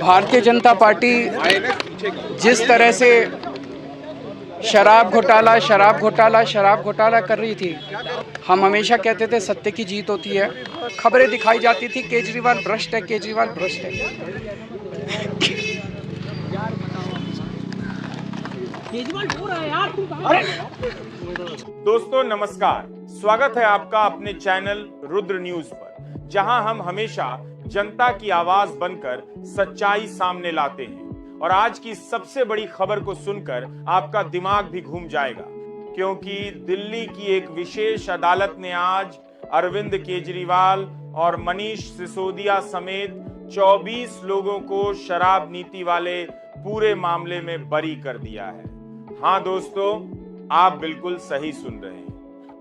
Bharatiya Janata party जिस तरह से शराब घोटाला कर रही थी, हम हमेशा कहते थे सत्य की जीत होती है। खबरें दिखाई जाती थी केजरीवाल भ्रष्ट है, केजरीवाल भ्रष्ट है। दोस्तों नमस्कार, स्वागत है आपका अपने चैनल रुद्र न्यूज पर, जहां हम हमेशा जनता की आवाज बनकर सच्चाई सामने लाते हैं। और आज की सबसे बड़ी खबर को सुनकर आपका दिमाग भी घूम जाएगा, क्योंकि दिल्ली की एक विशेष अदालत ने आज अरविंद केजरीवाल और मनीष सिसोदिया समेत 24 लोगों को शराब नीति वाले पूरे मामले में बरी कर दिया है। हाँ दोस्तों, आप बिल्कुल सही सुन रहे हैं।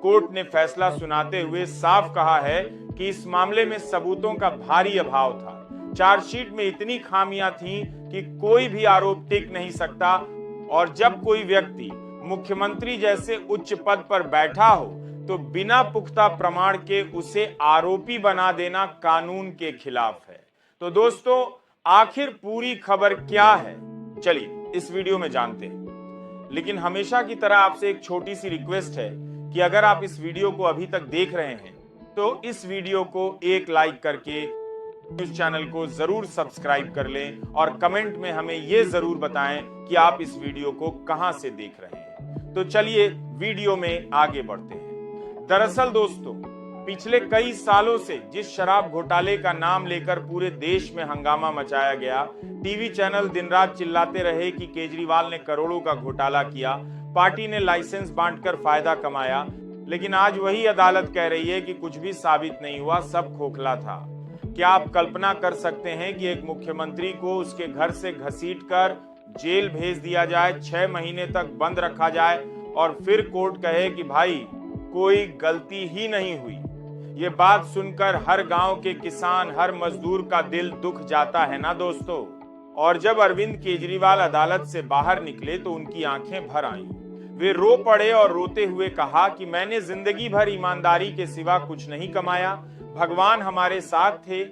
कोर्ट ने फैसला सुनाते हुए साफ कहा है कि इस मामले में सबूतों का भारी अभाव था। चार्जशीट में इतनी खामियां थीं कि कोई भी आरोप टिक नहीं सकता, और जब कोई व्यक्ति मुख्यमंत्री जैसे उच्च पद पर बैठा हो तो बिना पुख्ता प्रमाण के उसे आरोपी बना देना कानून के खिलाफ है। तो दोस्तों, आखिर पूरी खबर क्या है, चलिए इस वीडियो में जानते हैं। लेकिन हमेशा की तरह आपसे एक छोटी सी रिक्वेस्ट है कि अगर आप इस वीडियो को अभी तक देख रहे हैं तो इस वीडियो को एक लाइक करके न्यूज चैनल को जरूर सब्सक्राइब कर लें, और कमेंट में हमें यह जरूर बताएं कि आप इस वीडियो को कहां से देख रहे हैं। तो चलिए वीडियो में आगे बढ़ते हैं। दरअसल दोस्तों, पिछले कई सालों से जिस शराब घोटाले का नाम लेकर पूरे देश में हंगामा मचाया गया, टीवी चैनल दिन रात चिल्लाते रहे कि केजरीवाल ने करोड़ों का घोटाला किया, पार्टी ने लाइसेंस बांटकर फायदा कमाया, लेकिन आज वही अदालत कह रही है कि कुछ भी साबित नहीं हुआ, सब खोखला था। क्या आप कल्पना कर सकते हैं कि एक मुख्यमंत्री को उसके घर से घसीटकर जेल भेज दिया जाए, 6 महीने तक बंद रखा जाए, और फिर कोर्ट कहे कि भाई कोई गलती ही नहीं हुई। ये बात सुनकर हर गांव के किसान, हर मजदूर का दिल दुख जाता है ना दोस्तों। और जब अरविंद केजरीवाल अदालत से बाहर निकले तो उनकी आंखें भर आईं। वे रो पड़े और रोते हुए कहा कि मैंने जिंदगी भर ईमानदारी के सिवा कुछ नहीं कमाया, भगवान हमारे साथ थे,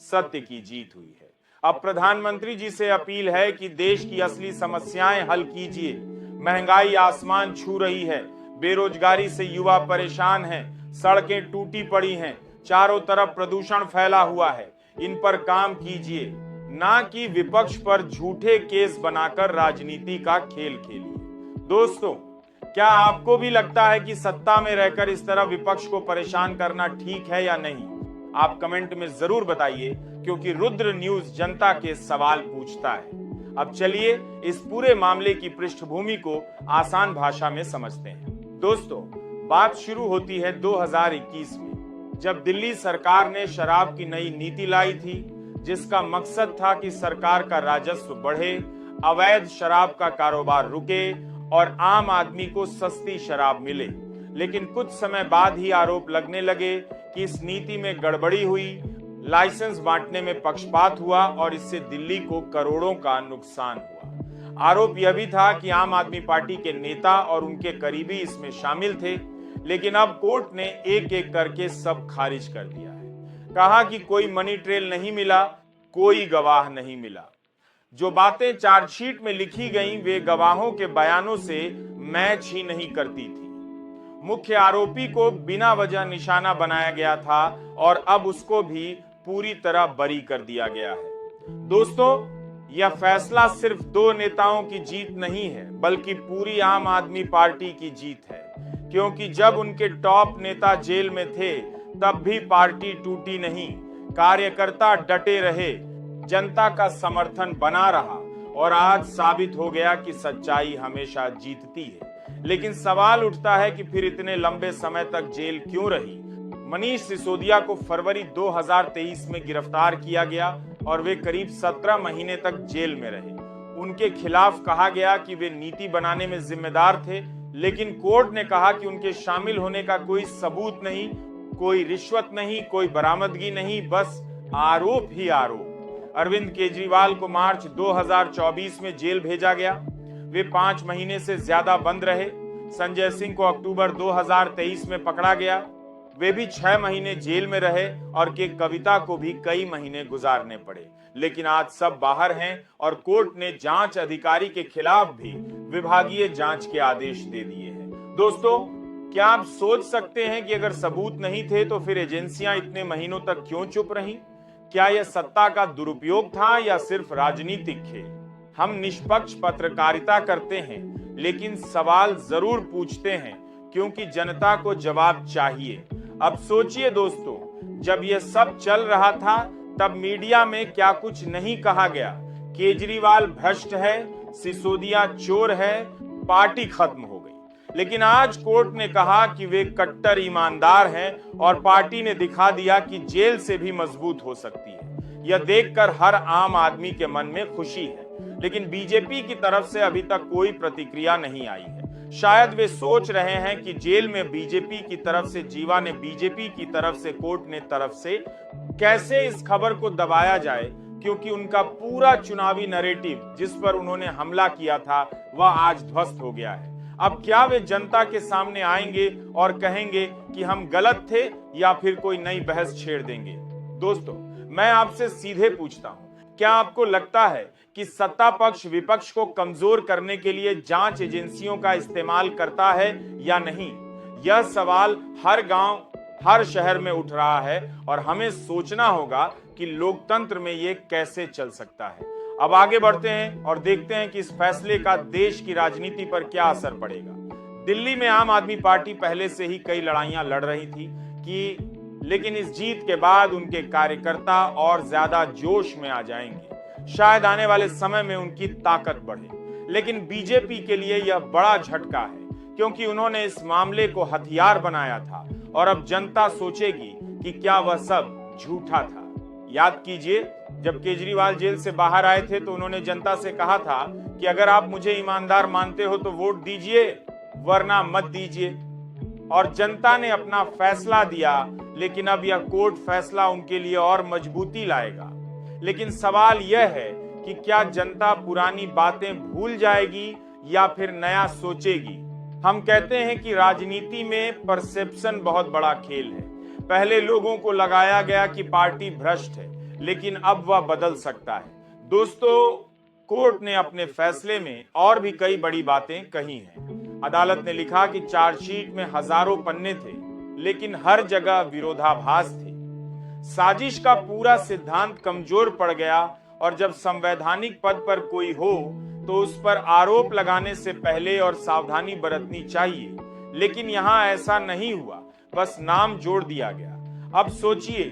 सत्य की जीत हुई है। अब प्रधानमंत्री जी से अपील है कि देश की असली समस्याएं हल कीजिए। महंगाई आसमान छू रही है, बेरोजगारी से युवा परेशान हैं, सड़कें टूटी पड़ी हैं, चारों तरफ प्रदूषण फैला हुआ है। इन पर काम कीजिए, ना कि विपक्ष पर झूठे केस बनाकर राजनीति का खेल खेलिए। दोस्तों, क्या आपको भी लगता है कि सत्ता में रहकर इस तरह विपक्ष को परेशान करना ठीक है या नहीं? आप कमेंट में जरूर बताइए, क्योंकि रुद्र न्यूज जनता के सवाल पूछता है। अब चलिए इस पूरे मामले की पृष्ठभूमि को आसान भाषा में समझते हैं। दोस्तों, बात शुरू होती है 2021 में, जब दिल्ली सरकार ने शराब की नई नीति लाई थी, जिसका मकसद था कि सरकार का राजस्व बढ़े, अवैध शराब का कारोबार रुके और आम आदमी को सस्ती शराब मिले। लेकिन कुछ समय बाद ही आरोप लगने लगे कि इस नीति में गड़बड़ी हुई, लाइसेंस बांटने में पक्षपात हुआ और इससे दिल्ली को करोड़ों का नुकसान हुआ। आरोप यह भी था कि आम आदमी पार्टी के नेता और उनके करीबी इसमें शामिल थे। लेकिन अब कोर्ट ने एक एक करके सब खारिज कर दिया है। कहा कि कोई मनी ट्रेल नहीं मिला, कोई गवाह नहीं मिला। जो बातें चार्जशीट में लिखी गईं, वे गवाहों के बयानों से मैच ही नहीं करती थी। मुख्य आरोपी को बिना वजह निशाना बनाया गया था और अब उसको भी पूरी तरह बरी कर दिया गया है। दोस्तों, यह फैसला सिर्फ 2 नेताओं की जीत नहीं है, बल्कि पूरी आम आदमी पार्टी की जीत है। क्योंकि जब उनके टॉप नेता जेल में थे, तब भी पार्टी टूटी नहीं, कार्यकर्ता डटे रहे, जनता का समर्थन बना रहा, और आज साबित हो गया कि सच्चाई हमेशा जीतती है। लेकिन सवाल उठता है कि फिर इतने लंबे समय तक जेल क्यों रही? मनीष सिसोदिया को फरवरी 2023 में गिरफ्तार किया गया और वे करीब 17 महीने तक जेल में रहे। उनके खिलाफ कहा गया कि वे नीति बनाने में जिम्मेदार थे, लेकिन कोर्ट ने कहा कि उनके शामिल होने का कोई सबूत नहीं, कोई रिश्वत नहीं, कोई बरामदगी नहीं, बस आरोप ही आरोप। अरविंद केजरीवाल को मार्च 2024 में जेल भेजा गया। वे 5 महीने से ज्यादा बंद रहे। संजय सिंह को अक्टूबर 2023 में पकड़ा गया। वे भी 6 महीने जेल में रहे और के कविता को भी कई महीने गुजारने पड़े। लेकिन आज सब बाहर हैं और कोर्ट ने जांच अधिकारी के खिलाफ भी विभागीय जांच के आदेश दे दिए हैं। दोस्तों, क्या आप सोच सकते हैं कि अगर सबूत नहीं थे तो फिर एजेंसियां इतने महीनों तक क्यों चुप रहीं? क्या यह सत्ता का दुरुपयोग था या सिर्फ राजनीतिक खेल? हम निष्पक्ष पत्रकारिता करते हैं, लेकिन सवाल जरूर पूछते हैं क्योंकि जनता को जवाब चाहिए। अब सोचिए दोस्तों, जब यह सब चल रहा था तब मीडिया में क्या कुछ नहीं कहा गया। केजरीवाल भ्रष्ट है, सिसोदिया चोर है, पार्टी खत्म हो गई। लेकिन आज कोर्ट ने कहा कि वे कट्टर ईमानदार हैं और पार्टी ने दिखा दिया कि जेल से भी मजबूत हो सकती है। यह देखकर हर आम आदमी के मन में खुशी है, लेकिन बीजेपी की तरफ से अभी तक कोई प्रतिक्रिया नहीं आई है। शायद वे सोच रहे हैं कि जेल में बीजेपी की तरफ से जीवा ने बीजेपी की तरफ से कोर्ट ने तरफ से कैसे इस खबर को दबाया जाए, क्योंकि उनका पूरा चुनावी नैरेटिव जिस पर उन्होंने हमला किया था वह आज ध्वस्त हो गया है। अब क्या वे जनता के सामने आएंगे और कहेंगे कि हम गलत थे या फिर कोई नई बहस छेड़ देंगे? दोस्तों, मैं आपसे सीधे पूछता हूं, क्या आपको लगता है कि सत्ता पक्ष विपक्ष को कमजोर करने के लिए जांच एजेंसियों का इस्तेमाल करता है या नहीं? यह सवाल हर गांव, हर शहर में उठ रहा है और हमें सोचना होगा कि लोकतंत्र में ये कैसे चल सकता है। अब आगे बढ़ते हैं और देखते हैं कि इस फैसले का देश की राजनीति पर क्या असर पड़ेगा। दिल्ली में आम आदमी पार्टी पहले से ही कई लड़ाइयां लड़ रही थी लेकिन इस जीत के बाद उनके कार्यकर्ता और ज्यादा जोश में आ जाएंगे। शायद आने वाले समय में उनकी ताकत बढ़े। लेकिन बीजेपी के लिए यह बड़ा झटका है, क्योंकि उन्होंने इस मामले को हथियार बनाया था और अब जनता सोचेगी कि क्या वह सब झूठा था। याद कीजिए, जब केजरीवाल जेल से बाहर आए थे तो उन्होंने जनता से कहा था कि अगर आप मुझे ईमानदार मानते हो तो वोट दीजिए, वरना मत दीजिए। और जनता ने अपना फैसला दिया, लेकिन अब यह कोर्ट फैसला उनके लिए और मजबूती लाएगा। लेकिन सवाल यह है कि क्या जनता पुरानी बातें भूल जाएगी या फिर नया सोचेगी? हम कहते हैं कि राजनीति में परसेप्शन बहुत बड़ा खेल है। पहले लोगों को लगाया गया कि पार्टी भ्रष्ट है, लेकिन अब वह बदल सकता है। दोस्तों, कोर्ट ने अपने फैसले में और भी कई बड़ी बातें कही हैं। अदालत ने लिखा कि चार्जशीट में हजारों पन्ने थे, लेकिन हर जगह विरोधाभास थे। साजिश का पूरा सिद्धांत कमजोर पड़ गया और जब संवैधानिक पद पर कोई हो तो उस पर आरोप लगाने से पहले और सावधानी बरतनी चाहिए। लेकिन यहाँ ऐसा नहीं हुआ, बस नाम जोड़ दिया गया। अब सोचिए,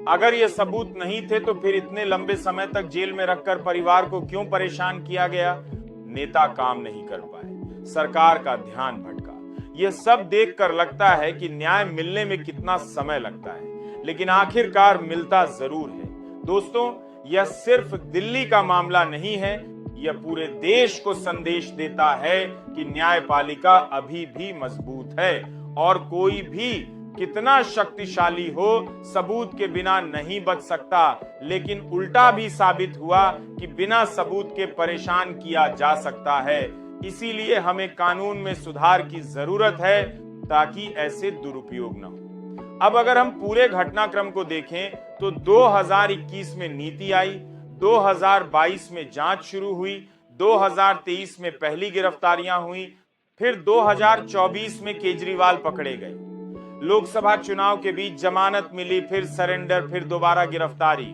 अगर ये सबूत नहीं थे तो फिर इतने लंबे समय तक जेल में रखकर परिवार को क्यों परेशान किया गया? नेता काम नहीं कर पाए, सरकार का ध्यान भटका। ये सब देखकर लगता है कि न्याय मिलने में कितना समय लगता है, लेकिन आखिरकार मिलता जरूर है। दोस्तों, यह सिर्फ दिल्ली का मामला नहीं है, यह पूरे देश को संदेश देता है कि न्यायपालिका अभी भी मजबूत है और कोई भी कितना शक्तिशाली हो सबूत के बिना नहीं बच सकता। लेकिन उल्टा भी साबित हुआ कि बिना सबूत के परेशान किया जा सकता है। इसीलिए हमें कानून में सुधार की जरूरत है ताकि ऐसे दुरुपयोग न हो। अब अगर हम पूरे घटनाक्रम को देखें तो 2021 में नीति आई, 2022 में जांच शुरू हुई, 2023 में पहली गिरफ्तारियां हुई, फिर 2024 में केजरीवाल पकड़े गए। लोकसभा चुनाव के बीच जमानत मिली, फिर सरेंडर, फिर दोबारा गिरफ्तारी,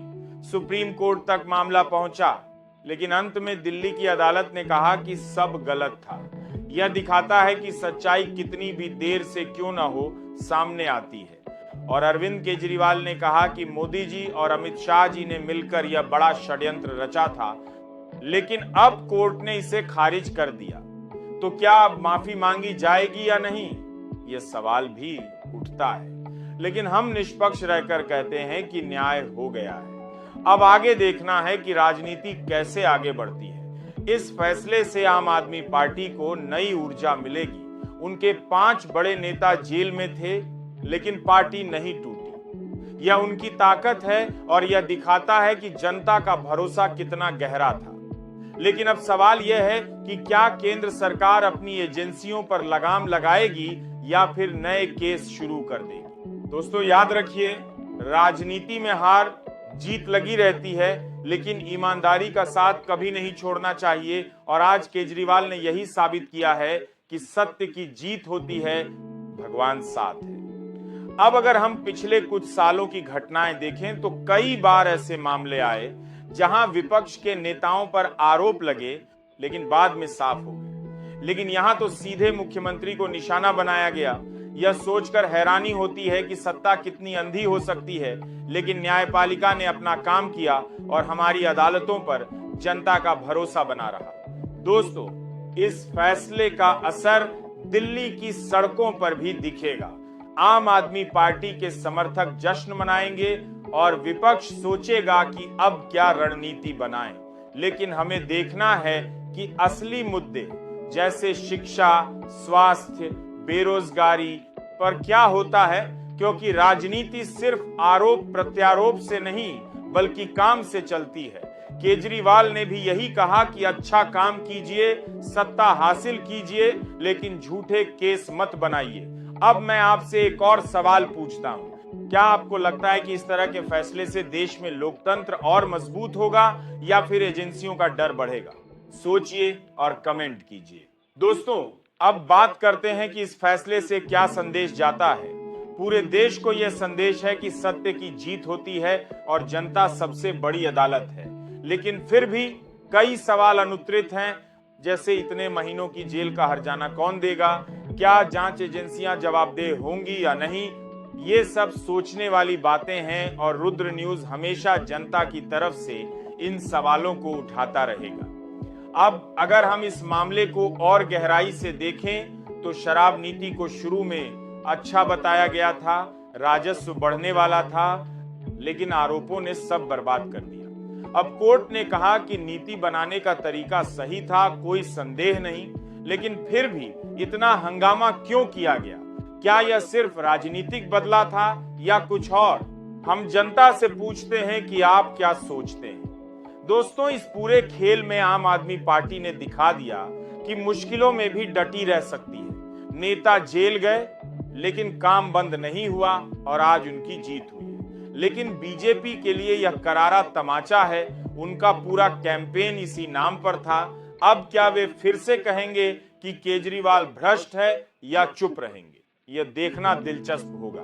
सुप्रीम कोर्ट तक मामला पहुंचा। लेकिन अंत में दिल्ली की अदालत ने कहा कि सब गलत था। यह दिखाता है कि सच्चाई कितनी भी देर से क्यों न हो सामने आती है। और अरविंद केजरीवाल ने कहा कि मोदी जी और अमित शाह जी ने मिलकर यह बड़ा षड्यंत्र रचा था, लेकिन अब कोर्ट ने इसे खारिज कर दिया। तो क्या अब माफी मांगी जाएगी या नहीं, यह सवाल भी उठता है। लेकिन हम निष्पक्ष रहकर कहते हैं कि न्याय हो गया है। अब आगे देखना है कि राजनीति कैसे आगे बढ़ती है। इस फैसले से आम आदमी पार्टी को नई ऊर्जा मिलेगी। उनके 5 बड़े नेता जेल में थे, लेकिन पार्टी नहीं टूटी। यह उनकी ताकत है और यह दिखाता है कि जनता का भरोसा कितना गहरा था। लेकिन अब सवाल यह है कि क्या केंद्र सरकार अपनी एजेंसियों पर लगाम लगाएगी या फिर नए केस शुरू कर देगी। दोस्तों याद रखिए, राजनीति में हार जीत लगी रहती है, लेकिन ईमानदारी का साथ कभी नहीं छोड़ना चाहिए। और आज केजरीवाल ने यही साबित किया है कि सत्य की जीत होती है, भगवान साथ है। अब अगर हम पिछले कुछ सालों की घटनाएं देखें तो कई बार ऐसे मामले आए जहां विपक्ष के नेताओं पर आरोप लगे लेकिन बाद में साफ हो गए। लेकिन यहां तो सीधे मुख्यमंत्री को निशाना बनाया गया। यह सोचकर हैरानी होती है कि सत्ता कितनी अंधी हो सकती है, लेकिन न्यायपालिका ने अपना काम किया और हमारी अदालतों पर जनता का भरोसा बना रहा। दोस्तों, इस फैसले का असर दिल्ली की सड़कों पर भी दिखेगा। आम आदमी पार्टी के समर्थक जश्न मनाएंगे और विपक्ष सोचेगा कि अब क्या रणनीति बनाएं। लेकिन हमें देखना है कि असली मुद्दे जैसे शिक्षा, स्वास्थ्य, बेरोजगारी पर क्या होता है, क्योंकि राजनीति सिर्फ आरोप प्रत्यारोप से नहीं बल्कि काम से चलती है। केजरीवाल ने भी यही कहा कि अच्छा काम कीजिए, सत्ता हासिल कीजिए, लेकिन झूठे केस मत बनाइए। अब मैं आपसे एक और सवाल पूछता हूं, क्या आपको लगता है कि इस तरह के फैसले से देश में लोकतंत्र और मजबूत होगा या फिर एजेंसियों का डर बढ़ेगा? सोचिए और कमेंट कीजिए। दोस्तों, अब बात करते हैं कि इस फैसले से क्या संदेश जाता है। पूरे देश को यह संदेश है कि सत्य की जीत होती है और जनता सबसे बड़ी अदालत है। लेकिन फिर भी कई सवाल अनुत्तरित हैं, जैसे इतने महीनों की जेल का हर्जाना कौन देगा, क्या जांच एजेंसियां जवाबदेह होंगी या नहीं। ये सब सोचने वाली बातें हैं और रुद्र न्यूज हमेशा जनता की तरफ से इन सवालों को उठाता रहेगा। अब अगर हम इस मामले को और गहराई से देखें तो शराब नीति को शुरू में अच्छा बताया गया था, राजस्व बढ़ने वाला था, लेकिन आरोपों ने सब बर्बाद कर दिया। अब कोर्ट ने कहा कि नीति बनाने का तरीका सही था, कोई संदेह नहीं, लेकिन फिर भी इतना हंगामा क्यों किया गया? क्या यह सिर्फ राजनीतिक बदला था या कुछ और? हम जनता से पूछते हैं कि आप क्या सोचते हैं। दोस्तों, इस पूरे खेल में आम आदमी पार्टी ने दिखा दिया कि मुश्किलों में भी डटी रह सकती है। नेता जेल गए लेकिन काम बंद नहीं हुआ और आज उनकी जीत हुई है। लेकिन बीजेपी के लिए यह करारा तमाचा है। उनका पूरा कैंपेन इसी नाम पर था। अब क्या वे फिर से कहेंगे कि केजरीवाल भ्रष्ट है या चुप रहेंगे? यह देखना दिलचस्प होगा।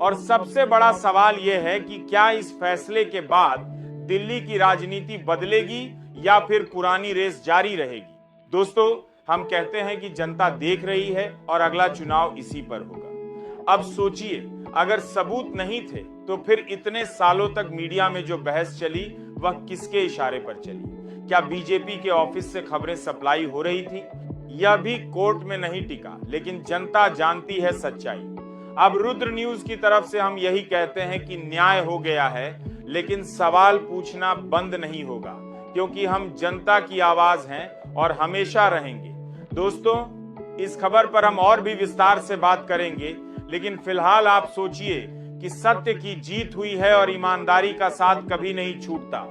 और सबसे बड़ा सवाल यह है कि क्या इस फैसले के बाद दिल्ली की राजनीति बदलेगी या फिर पुरानी रेस जारी रहेगी? दोस्तों, हम कहते हैं कि जनता देख रही है और अगला चुनाव इसी पर होगा। अब सोचिए, अगर सबूत नहीं थे तो फिर इतने सालों तक मीडिया में जो बहस चली वह किसके इशारे पर चली? क्या बीजेपी के ऑफिस से खबरें सप्लाई हो रही थी? यह भी कोर्ट में नहीं टिका, लेकिन जनता जानती है सच्चाई। अब रुद्र न्यूज की तरफ से हम यही कहते हैं कि न्याय हो गया है, लेकिन सवाल पूछना बंद नहीं होगा, क्योंकि हम जनता की आवाज हैं और हमेशा रहेंगे। दोस्तों, इस खबर पर हम और भी विस्तार से बात करेंगे, लेकिन फिलहाल आप सोचिए कि सत्य की जीत हुई है और ईमानदारी का साथ कभी नहीं छूटता।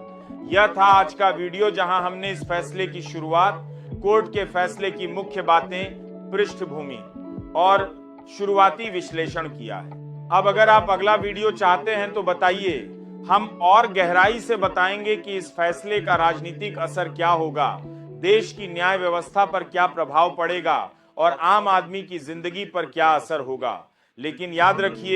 यह था आज का वीडियो, जहां हमने इस फैसले की शुरुआत, कोर्ट के फैसले की मुख्य बातें, पृष्ठभूमि और शुरुआती विश्लेषण किया है। अब अगर आप अगला वीडियो चाहते हैं तो बताइए, हम और गहराई से बताएंगे कि इस फैसले का राजनीतिक असर क्या होगा, देश की न्याय व्यवस्था पर क्या प्रभाव पड़ेगा और आम आदमी की जिंदगी पर क्या असर होगा। लेकिन याद रखिए,